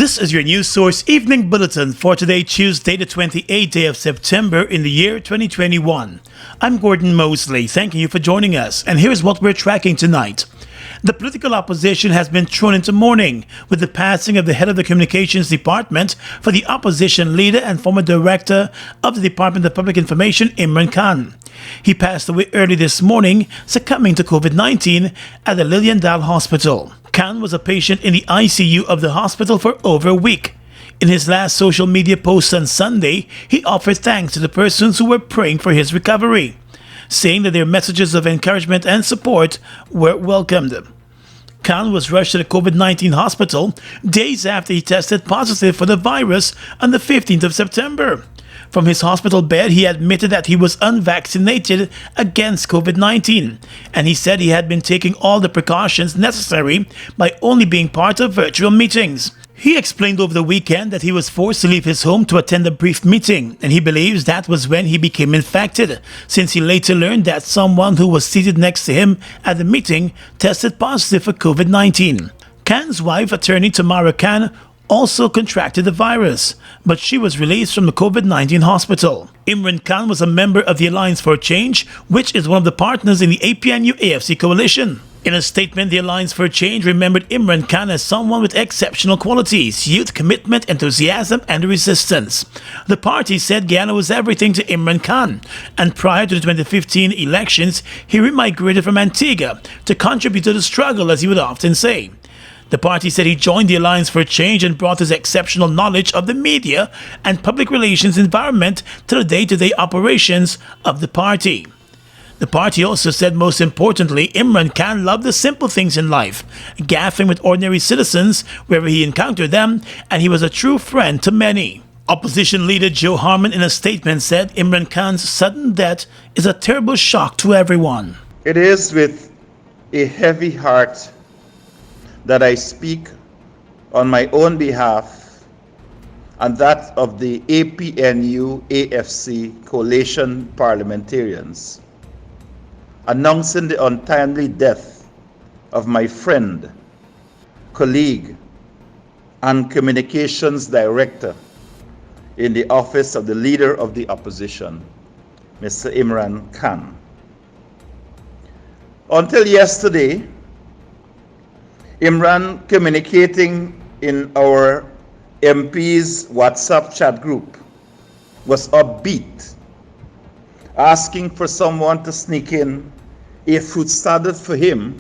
This is your news source evening bulletin for today, Tuesday, the 28th day of September in the year 2021. I'm Gordon Mosley. Thank you for joining us. And here's what we're tracking tonight. The political opposition has been thrown into mourning with the passing of the head of the communications department for the opposition leader and former director of the Department of Public Information, Imran Khan. He passed away early this morning, succumbing to COVID-19 at the Liliendal Hospital. Khan was a patient in the ICU of the hospital for over a week. In his last social media post on Sunday, he offered thanks to the persons who were praying for his recovery, saying that their messages of encouragement and support were welcomed. Khan was rushed to the COVID-19 hospital days after he tested positive for the virus on the 15th of September. From his hospital bed, he admitted that he was unvaccinated against COVID-19, and he said he had been taking all the precautions necessary by only being part of virtual meetings. He explained over the weekend that he was forced to leave his home to attend a brief meeting, and he believes that was when he became infected, since he later learned that someone who was seated next to him at the meeting tested positive for COVID-19. Khan's wife, attorney Tamara Khan, also contracted the virus, but she was released from the COVID-19 hospital. Imran Khan was a member of the Alliance for Change, which is one of the partners in the APNU-AFC coalition. In a statement, the Alliance for Change remembered Imran Khan as someone with exceptional qualities, youth commitment, enthusiasm, and resistance. The party said Guyana was everything to Imran Khan, and prior to the 2015 elections, he remigrated from Antigua to contribute to the struggle, as he would often say. The party said he joined the Alliance for Change and brought his exceptional knowledge of the media and public relations environment to the day-to-day operations of the party. The party also said, most importantly, Imran Khan loved the simple things in life, gaffing with ordinary citizens wherever he encountered them, and he was a true friend to many. Opposition leader Joe Harman in a statement said Imran Khan's sudden death is a terrible shock to everyone. It is with a heavy heart that I speak on my own behalf and that of the APNU-AFC coalition parliamentarians, announcing the untimely death of my friend, colleague, and communications director in the office of the Leader of the Opposition, Mr. Imran Khan. Until yesterday, Imran, communicating in our MP's WhatsApp chat group, was upbeat, asking for someone to sneak in a fruit salad for him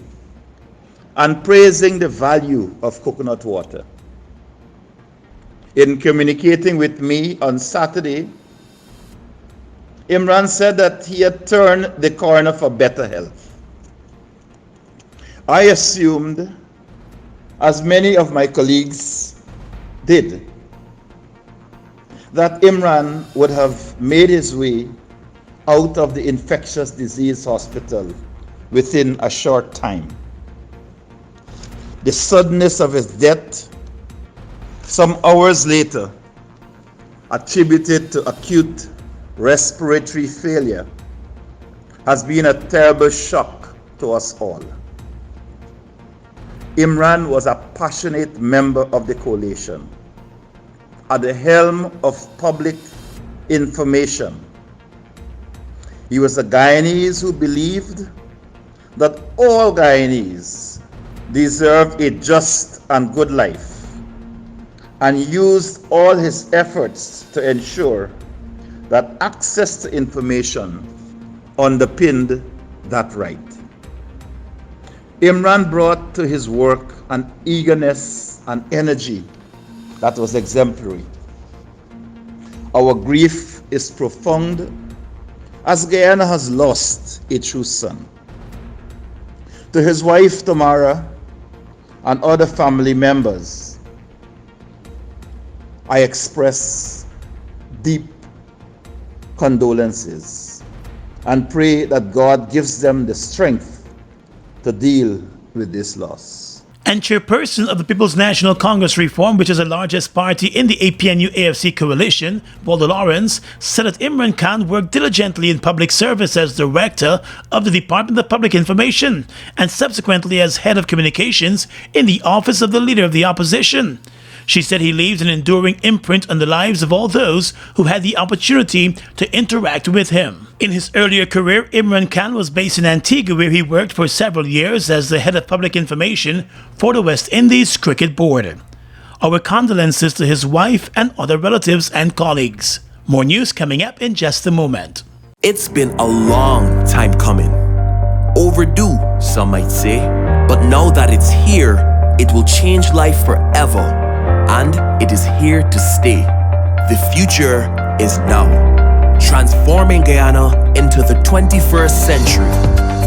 and praising the value of coconut water. In communicating with me on Saturday, Imran said that he had turned the corner for better health. I assumed, as many of my colleagues did, that Imran would have made his way out of the infectious disease hospital within a short time. The suddenness of his death, some hours later, attributed to acute respiratory failure, has been a terrible shock to us all. Imran was a passionate member of the coalition, at the helm of public information. He was a Guyanese who believed that all Guyanese deserve a just and good life, and used all his efforts to ensure that access to information underpinned that right. Imran brought to his work an eagerness and energy that was exemplary. Our grief is profound as Guyana has lost a true son. To his wife Tamara and other family members, I express deep condolences and pray that God gives them the strength to deal with this loss. And chairperson of the People's National Congress Reform, which is the largest party in the APNU-AFC coalition, Waldo Lawrence, said that Imran Khan worked diligently in public service as director of the Department of Public Information and subsequently as head of communications in the office of the Leader of the Opposition. She said he leaves an enduring imprint on the lives of all those who had the opportunity to interact with him. In his earlier career, Imran Khan was based in Antigua, where he worked for several years as the head of public information for the West Indies Cricket Board. Our condolences to his wife and other relatives and colleagues. More news coming up in just a moment. It's been a long time coming. Overdue, some might say. But now that it's here, it will change life forever. And it is here to stay. The future is now. Transforming Guyana into the 21st century.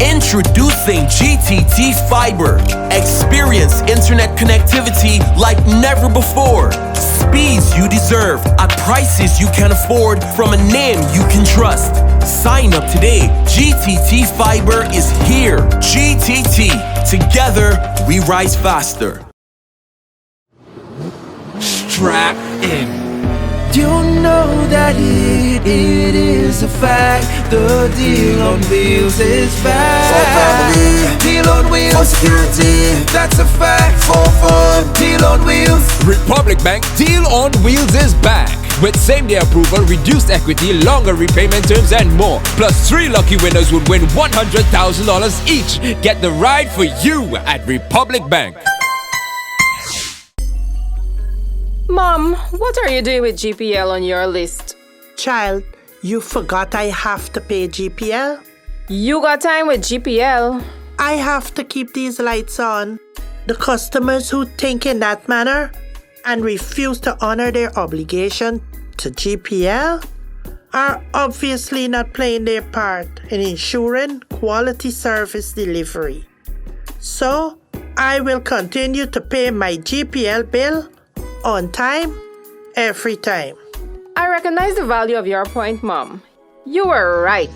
Introducing GTT Fiber. Experience internet connectivity like never before. Speeds you deserve at prices you can afford from a name you can trust. Sign up today. GTT Fiber is here. GTT. Together, we rise faster. Strap in. You know that it is a fact. The deal on wheels is back. For family, deal on wheels. For security, that's a fact. For fun, deal on wheels. Republic Bank Deal on Wheels is back. With same-day approval, reduced equity, longer repayment terms, and more. Plus, 3 lucky winners would win $100,000 each. Get the ride for you at Republic Bank. Mom, what are you doing with GPL on your list? Child, you forgot I have to pay GPL? You got time with GPL. I have to keep these lights on. The customers who think in that manner and refuse to honor their obligation to GPL are obviously not playing their part in ensuring quality service delivery. So, I will continue to pay my GPL bill on time, every time. I recognize the value of your point, Mom. You were right.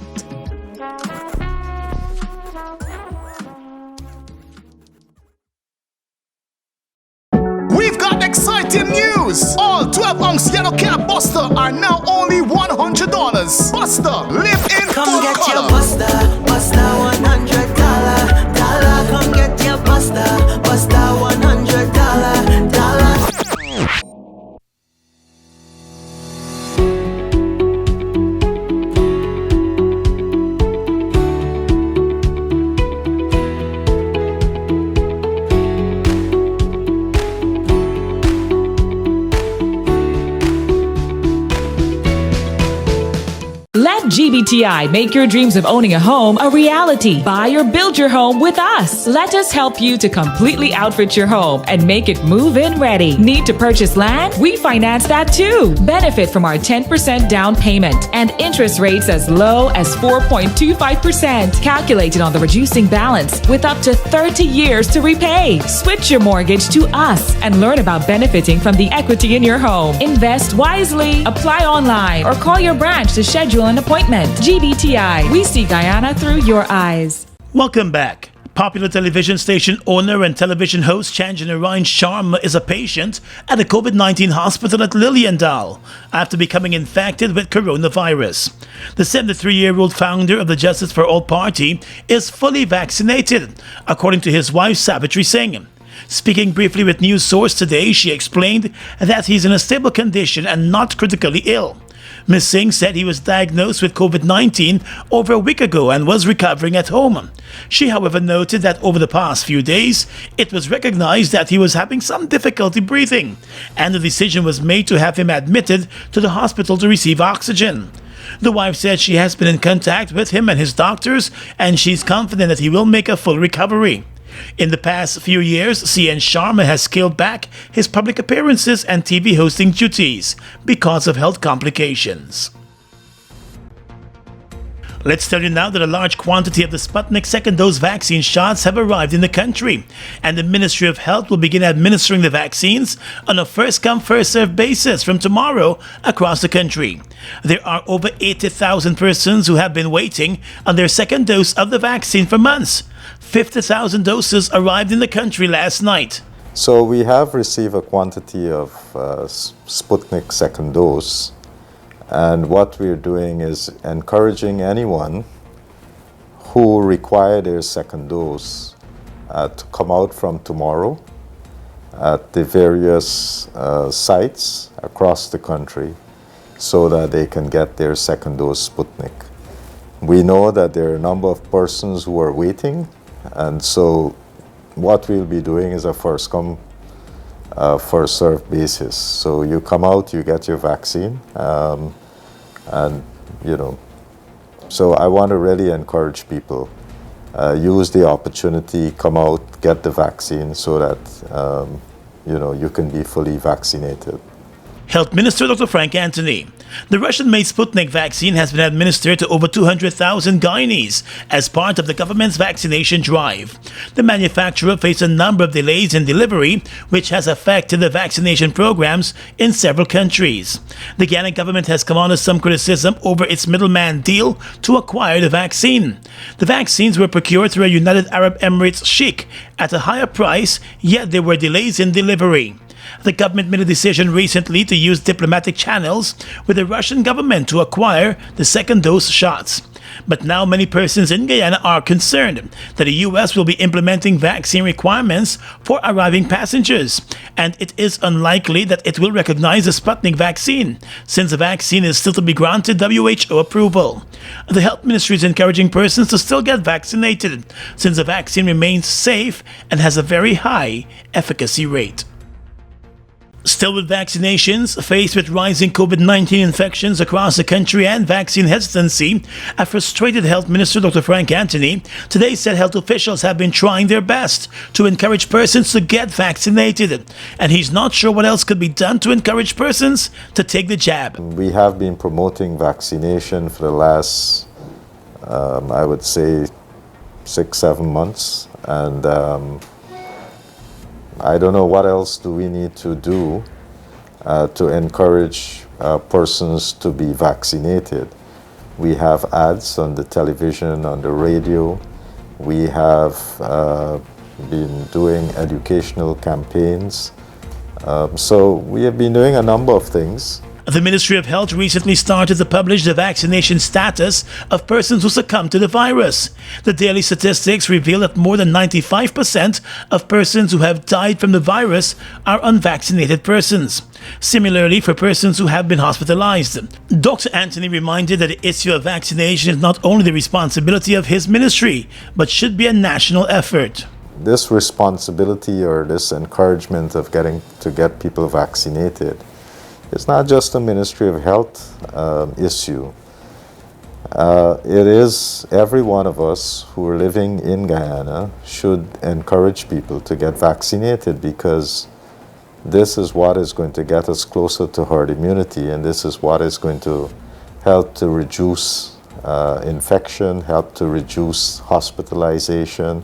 We've got exciting news! All 12-ounce yellow cab Buster are now only $100. Buster, live in Come full get color. your Buster, Buster $100. Come get your Buster, Buster $100. Let GBTI make your dreams of owning a home a reality. Buy or build your home with us. Let us help you to completely outfit your home and make it move-in ready. Need to purchase land? We finance that too. Benefit from our 10% down payment and interest rates as low as 4.25%. Calculated on the reducing balance with up to 30 years to repay. Switch your mortgage to us and learn about benefiting from the equity in your home. Invest wisely. Apply online or call your branch to schedule an appointment. GBTI. We see Guyana through your eyes. Welcome back. Popular television station owner and television host Imran Sharma is a patient at a COVID-19 hospital at Liliendal after becoming infected with coronavirus. The 73-year-old founder of the Justice for All party is fully vaccinated, according to his wife Savitri Singh. Speaking briefly with News Source today, she explained that he's in a stable condition and not critically ill. Ms. Singh said he was diagnosed with COVID-19 over a week ago and was recovering at home. She, however, noted that over the past few days, it was recognized that he was having some difficulty breathing, and the decision was made to have him admitted to the hospital to receive oxygen. The wife said she has been in contact with him and his doctors, and she's confident that he will make a full recovery. In the past few years, CN Sharma has scaled back his public appearances and TV hosting duties because of health complications. Let's tell you now that a large quantity of the Sputnik second dose vaccine shots have arrived in the country, and the Ministry of Health will begin administering the vaccines on a first-come, first-served basis from tomorrow across the country. There are over 80,000 persons who have been waiting on their second dose of the vaccine for months. 50,000 doses arrived in the country last night. So we have received a quantity of Sputnik second dose. And what we're doing is encouraging anyone who require their second dose to come out from tomorrow at the various sites across the country so that they can get their second dose Sputnik. We know that there are a number of persons who are waiting, and so what we'll be doing is a first come, first served basis. So you come out, you get your vaccine, and you know, so I want to really encourage people, use the opportunity, come out, get the vaccine so that you know, you can be fully vaccinated. Health Minister Dr. Frank Anthony. The Russian-made Sputnik vaccine has been administered to over 200,000 Guyanese as part of the government's vaccination drive. The manufacturer faced a number of delays in delivery, which has affected the vaccination programs in several countries. The Guyana government has come under some criticism over its middleman deal to acquire the vaccine. The vaccines were procured through a United Arab Emirates sheikh at a higher price, yet there were delays in delivery. The government made a decision recently to use diplomatic channels with the Russian government to acquire the second dose shots. But now many persons in Guyana are concerned that the US will be implementing vaccine requirements for arriving passengers, and it is unlikely that it will recognize the Sputnik vaccine, since the vaccine is still to be granted WHO approval. The health ministry is encouraging persons to still get vaccinated, since the vaccine remains safe and has a very high efficacy rate. Still with vaccinations, faced with rising COVID-19 infections across the country and vaccine hesitancy, a frustrated Health Minister Dr. Frank Anthony today said health officials have been trying their best to encourage persons to get vaccinated, and he's not sure what else could be done to encourage persons to take the jab. We have been promoting vaccination for the last, I would say, 6-7 months, and I don't know what else do we need to do to encourage persons to be vaccinated. We have ads on the television, on the radio. We have been doing educational campaigns. So we have been doing a number of things. The Ministry of Health recently started to publish the vaccination status of persons who succumbed to the virus. The daily statistics reveal that more than 95% of persons who have died from the virus are unvaccinated persons. Similarly, for persons who have been hospitalized. Dr. Anthony reminded that the issue of vaccination is not only the responsibility of his ministry, but should be a national effort. This responsibility or this encouragement of get people vaccinated, it's not just a Ministry of Health issue. It is every one of us who are living in Guyana should encourage people to get vaccinated, because this is what is going to get us closer to herd immunity, and this is what is going to help to reduce infection, help to reduce hospitalization,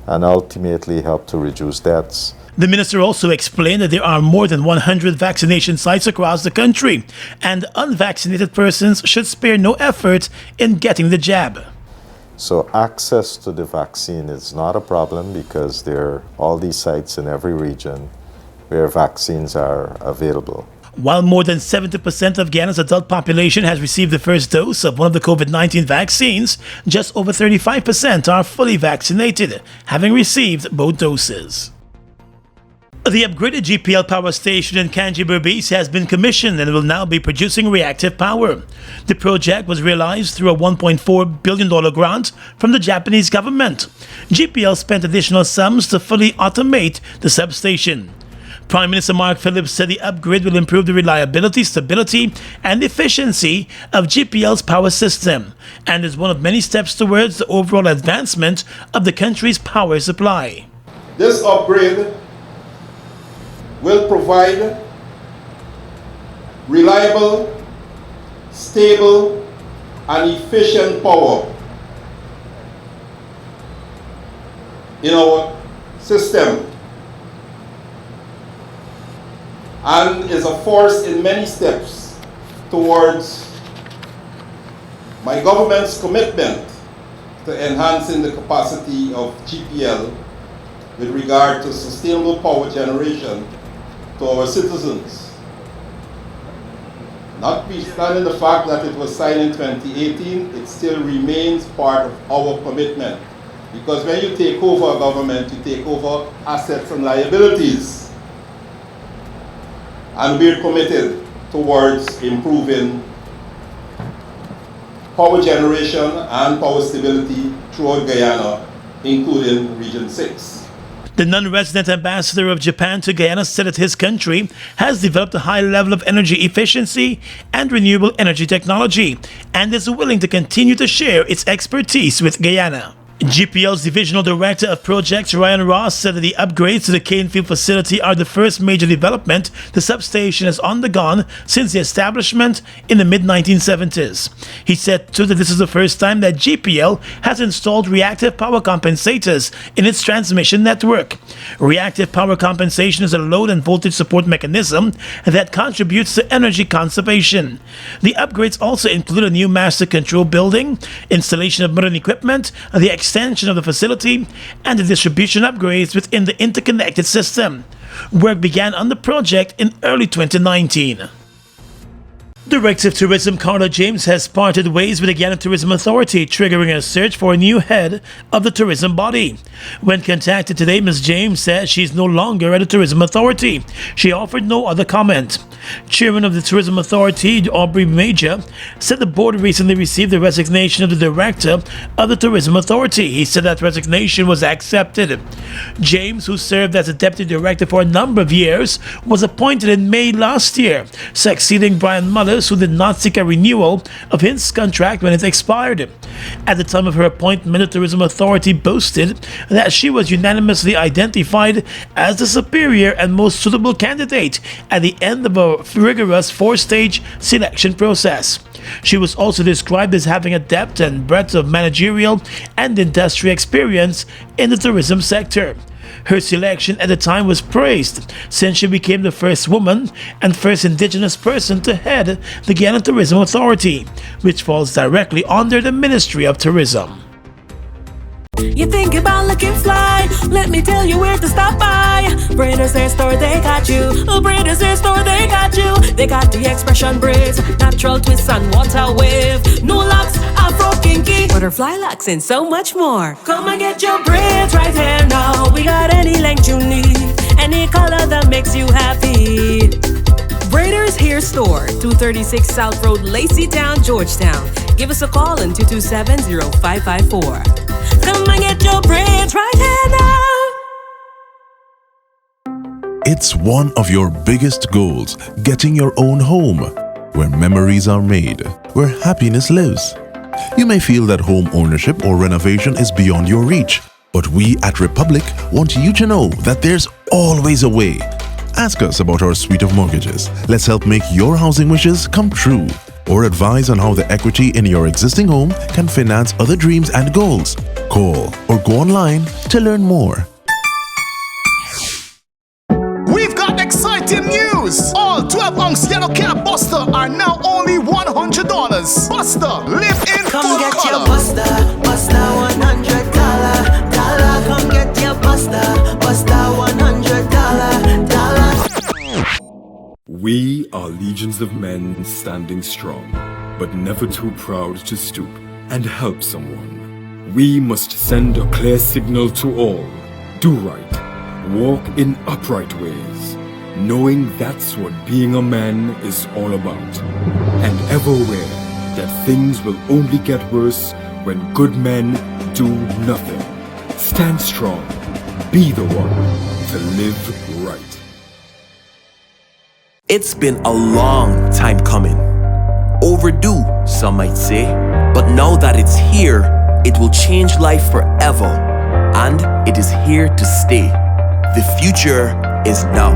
and ultimately help to reduce deaths. The minister also explained that there are more than 100 vaccination sites across the country, and unvaccinated persons should spare no effort in getting the jab. So access to the vaccine is not a problem, because there are all these sites in every region where vaccines are available. While more than 70% of Guyana's adult population has received the first dose of one of the COVID-19 vaccines, just over 35% are fully vaccinated, having received both doses. The upgraded GPL power station in Kanji Berbice has been commissioned and will now be producing reactive power. The project was realized through a $1.4 billion grant from the Japanese government. GPL spent additional sums to fully automate the substation. Prime Minister Mark Phillips said the upgrade will improve the reliability, stability, and efficiency of GPL's power system, and is one of many steps towards the overall advancement of the country's power supply. This upgrade will provide reliable, stable, and efficient power in our system, and is a force in many steps towards my government's commitment to enhancing the capacity of GPL with regard to sustainable power generation to our citizens. Notwithstanding the fact that it was signed in 2018, it still remains part of our commitment. Because when you take over a government, you take over assets and liabilities. and we're committed towards improving power generation and power stability throughout Guyana, including Region 6. The non-resident ambassador of Japan to Guyana said that his country has developed a high level of energy efficiency and renewable energy technology and is willing to continue to share its expertise with Guyana. GPL's Divisional Director of Projects, Ryan Ross, said that the upgrades to the Canefield facility are the first major development the substation has undergone since the establishment in the mid-1970s. He said, too, that this is the first time that GPL has installed reactive power compensators in its transmission network. Reactive power compensation is a load and voltage support mechanism that contributes to energy conservation. The upgrades also include a new master control building, installation of modern equipment, the extension of the facility, and the distribution upgrades within the interconnected system. Work began on the project in early 2019. Director of Tourism Carla James has parted ways with the Guyana Tourism Authority, triggering a search for a new head of the tourism body. When contacted today, Ms. James said she's no longer at the Tourism Authority. She offered no other comment. Chairman of the Tourism Authority, Aubrey Major, said the board recently received the resignation of the Director of the Tourism Authority. He said that resignation was accepted. James, who served as a Deputy Director for a number of years, was appointed in May last year, succeeding Brian Mullers, who did not seek a renewal of his contract when it expired. At the time of her appointment, the Tourism Authority boasted that she was unanimously identified as the superior and most suitable candidate at the end of a rigorous 4-stage selection process. She was also described as having a depth and breadth of managerial and industry experience in the tourism sector. Her selection at the time was praised since she became the first woman and first indigenous person to head the Guyana Tourism Authority, which falls directly under the Ministry of Tourism. You think about looking fly? Let me tell you where to stop by. Braiders Hair Store, they got you. Braiders Hair Store, they got you. They got the expression braids, natural twists and water wave, new locks, afro kinky, butterfly locks, and so much more. Come and get your braids right here now. We got any length you need, any color that makes you happy. Braiders Hair Store, 236 South Road, Laceytown, Georgetown. Give us a call on 227-0554. Come and get your braids right here now. It's one of your biggest goals, getting your own home, where memories are made, where happiness lives. You may feel that home ownership or renovation is beyond your reach, but we at Republic want you to know that there's always a way. Ask us about our suite of mortgages. Let's help make your housing wishes come true. Or advise on how the equity in your existing home can finance other dreams and goals. Call or go online to learn more. We've got exciting news! All 12-ounce yellow cab Buster are now only $100. Buster, live in Come full get color. your Buster, Buster $100. Come get your Buster, Buster $100. We are legions of men standing strong, but never too proud to stoop and help someone. We must send a clear signal to all. Do right, walk in upright ways, knowing that's what being a man is all about. And ever aware that things will only get worse when good men do nothing. Stand strong, be the one to live right. It's been a long time coming. Overdue, some might say. But now that it's here, it will change life forever. And it is here to stay. The future is now.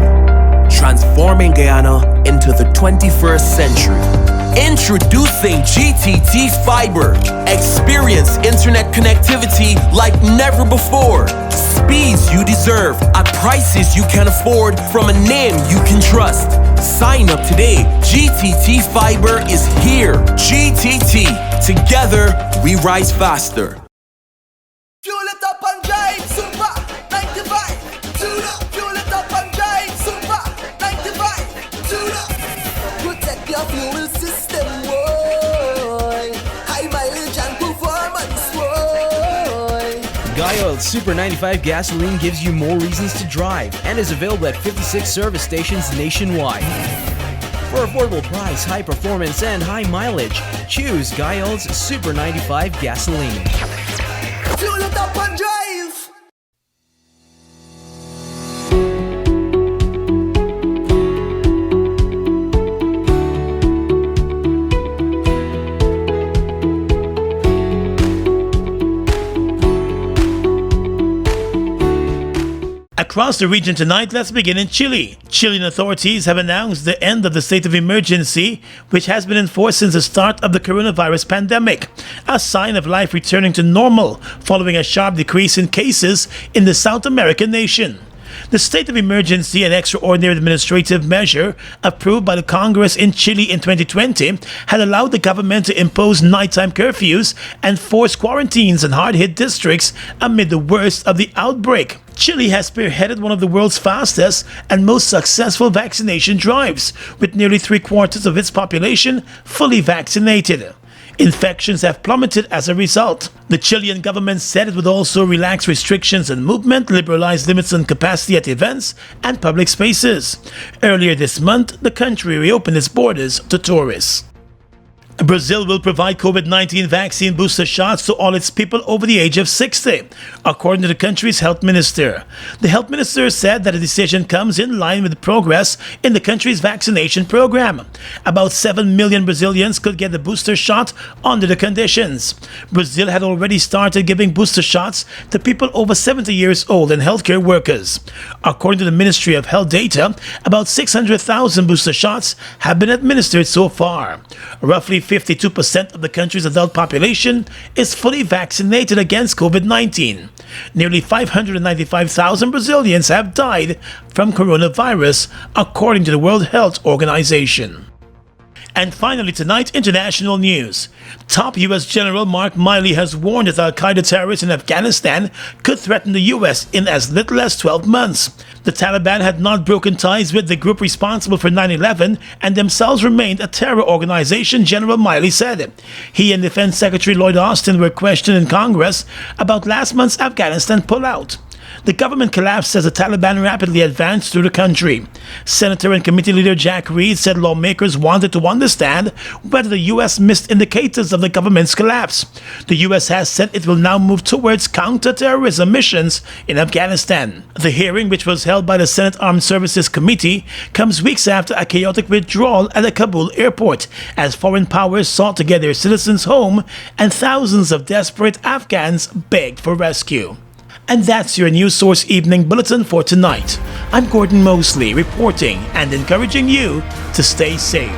Transforming Guyana into the 21st century. Introducing GTT Fiber. Experience internet connectivity like never before. Speeds you deserve at prices you can afford from a name you can trust. Sign up today. GTT Fiber is here. GTT. Together, we rise faster. Fuel it up and drive, super 95. Fuel it up and drive, super 95. Protect your fuel system, boy. High mileage and performance, boy. Guy Oil Super 95 gasoline gives you more reasons to drive and is available at 56 service stations nationwide. For affordable price, high performance, and high mileage, choose Guyana's Super 95 gasoline. Fuel it up and drive! Across the region tonight, let's begin in Chile. Chilean authorities have announced the end of the state of emergency, which has been enforced since the start of the coronavirus pandemic, a sign of life returning to normal following a sharp decrease in cases in the South American nation. The state of emergency, an extraordinary administrative measure approved by the Congress in Chile in 2020, had allowed the government to impose nighttime curfews and forced quarantines in hard-hit districts amid the worst of the outbreak. Chile has spearheaded one of the world's fastest and most successful vaccination drives, with nearly 3/4 of its population fully vaccinated. Infections have plummeted as a result. The Chilean government said it would also relax restrictions on movement, liberalize limits on capacity at events and public spaces. Earlier this month, the country reopened its borders to tourists. Brazil will provide COVID-19 vaccine booster shots to all its people over the age of 60, according to the country's health minister. The health minister said that the decision comes in line with progress in the country's vaccination program. About 7 million Brazilians could get the booster shot under the conditions. Brazil had already started giving booster shots to people over 70 years old and healthcare workers. According to the Ministry of Health data, about 600,000 booster shots have been administered so far. Roughly 52% of the country's adult population is fully vaccinated against COVID-19. Nearly 595,000 Brazilians have died from coronavirus, according to the World Health Organization. And finally tonight, international news. Top U.S. General Mark Milley has warned that Al-Qaeda terrorists in Afghanistan could threaten the U.S. in as little as 12 months. The Taliban had not broken ties with the group responsible for 9/11 and themselves remained a terror organization, General Milley said. He and Defense Secretary Lloyd Austin were questioned in Congress about last month's Afghanistan pullout. The government collapsed as the Taliban rapidly advanced through the country. Senator and committee leader Jack Reed said lawmakers wanted to understand whether the U.S. missed indicators of the government's collapse. The U.S. has said it will now move towards counter-terrorism missions in Afghanistan. The hearing, which was held by the Senate Armed Services Committee, comes weeks after a chaotic withdrawal at the Kabul airport, as foreign powers sought to get their citizens home and thousands of desperate Afghans begged for rescue. And that's your News Source Evening Bulletin for tonight. I'm Gordon Mosley, reporting and encouraging you to stay safe.